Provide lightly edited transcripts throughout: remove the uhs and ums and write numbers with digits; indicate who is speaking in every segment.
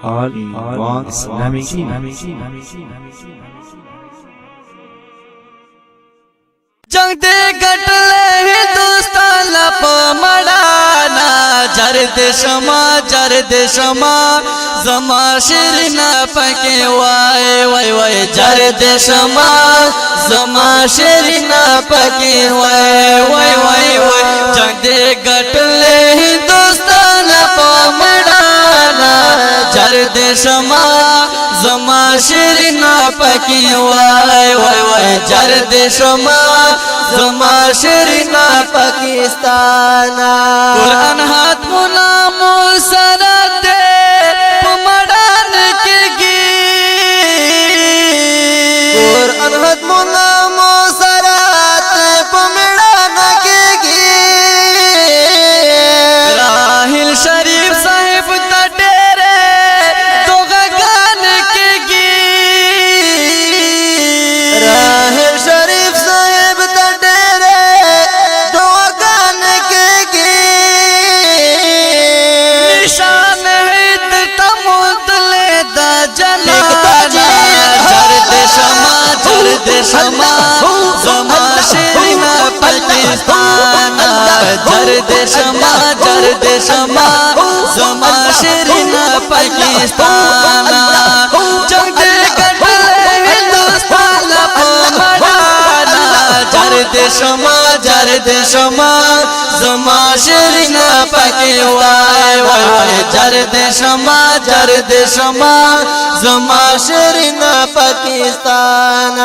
Speaker 1: All in One Islamic TV.
Speaker 2: जंग दे गटले हिंदुस्तान पमड़ाना जर दे शमा जमा शिरना पके वाय वाय वाय जर दे शमा जमा शिरना पके वाय वाय वाय वाय जंग दे गटले हिंदुस्तान पमड़ाना जर दे शमा जमा शिरना पके वाय वाय वाय जर दे शमा जमा शिरना पाकिस्ताना कुरान हाथ मुना मुसरा दे पमड़ान के गी कुरान हाथ मुना मुसरा दे पमड़ान के गी राहिल शरीफ साहिब तडेरे तो गान के गी राहिल शरीफ साहिब शमा जमा शिरना पाकिस्तान जर दे शमा जमा शिरना पाकिस्तान जंग दे गटले हिंदुस्तान पमड़ाना जर दे शमा जमा शिरना पके वाय वाय वाय जर दे शमा जमा शिरना पाकिस्तान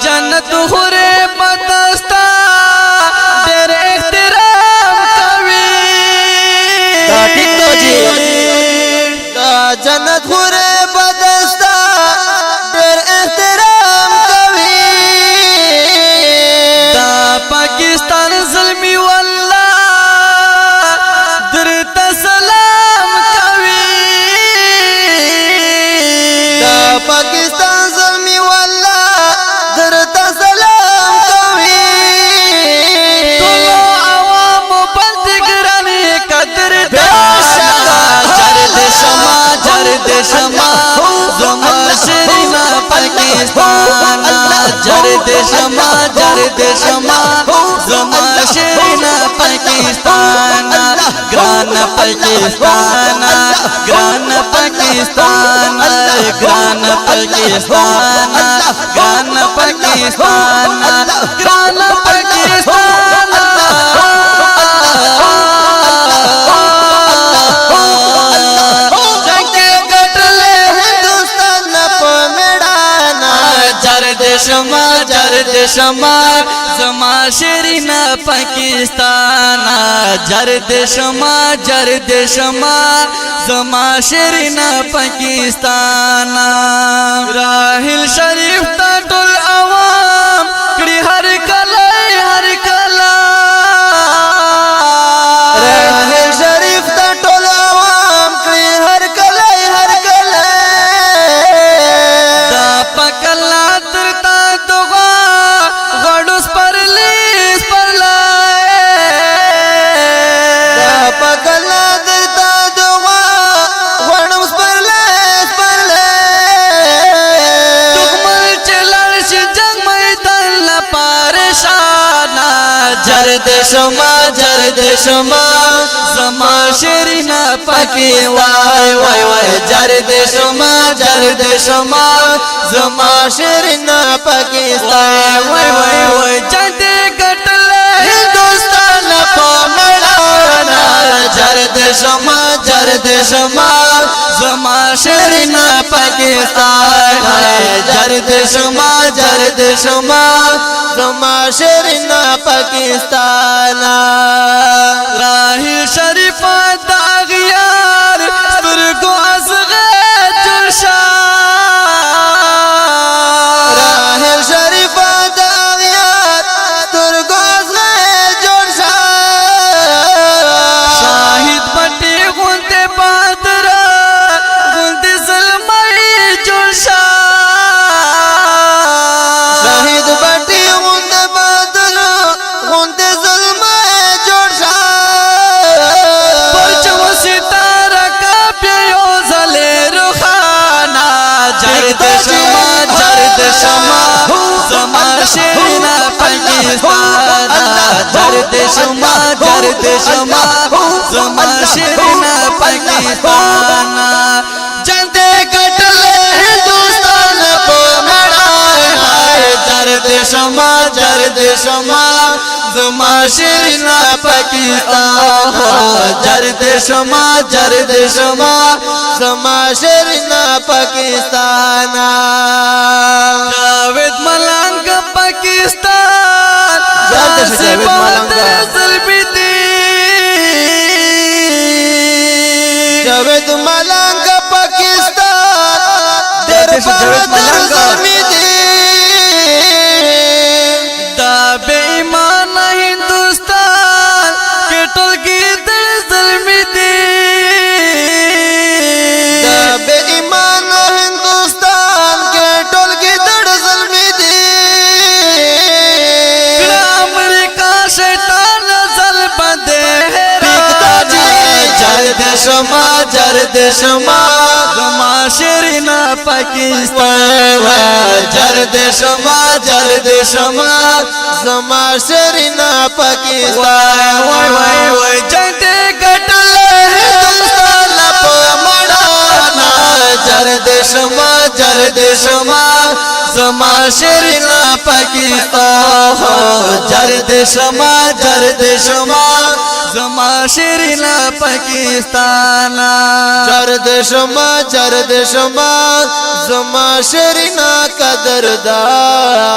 Speaker 2: जन्नत हुरे बदस्ता तेरे एहतराम कवि ठीक तो जी जन्नत हुरे बदस्ता तेरे एहतराम कवि पाकिस्तान ज़ुल्मी वल्ला दरत सलाम कवि पाकिस्तान ज़ुल्मी वल्ला दरत सलाम कवि तुलो आवाम बंदगरानी कदर दाना जर दे शमा जमा शिरना पाकिस्तान जर दे शमा जमा शिरना पाकिस्तान ग्रान पाकिस्तान ग्रान पाकिस्तान ग्रान पाकिस्तान ग्रान पाकिस्तान ग्रान पाकिस्तान जर दे शमा जमा शिरना पाकिस्तान जर दे शमा जमा शिरना पाकिस्तान राहिल शरीफ ताटुल अवाम कड़ी हर कला राहिल शरीफ ताटुल अवाम कड़ी हर कला दा पकला जर दे शमा जमा शिरना पके वाय वाय वाय जर दे शमा जमा शिरना पाकिस्तान वाय वाय वाय जंग दे गटले हिंदुस्तान पमड़ाना जर दे शमा जमा शिरना पाकिस्तान जर दे शमा जमा शिरना पाकिस्तान राहिल शरीफ दागियार सुरगो असगे जुर्शा राहिल शरीफ दागियार सुरगो असगे जुर्शा शाहिद पट्टी गुंते बहादुर गुंते सलमाई जुर्शा शाहिद पट्टी गुंते बहादुर गुंते सलमाई जुर्शा دشما جر دشما زما شیرنا پاکستان جنگ دے کټل هندوستان په مړای جر دشما زما شیرنا پاکستان جر دشما زما شیرنا پاکستان جاوید ملنګ پاکستان
Speaker 3: جاوید ملنګ
Speaker 2: جاوید ملنګ پاکستان در پر زمین دا بے ایمان ہندوستان کے ټولګي در ظلمي دي دا بے ایمان ہندوستان کے ټولګي در ظلمي دي امریکا شیطان ظل بندے جر دشما زما شیرنا پاکستان جر دشما زما شیرنا پاکستان وای وای وای جنگ دے کټل هندوستان په مړانا جر دشما زما شیرنا پاکستان جر دشما زما شیرنا پاکستان جر دشما زما شیرنا قدردان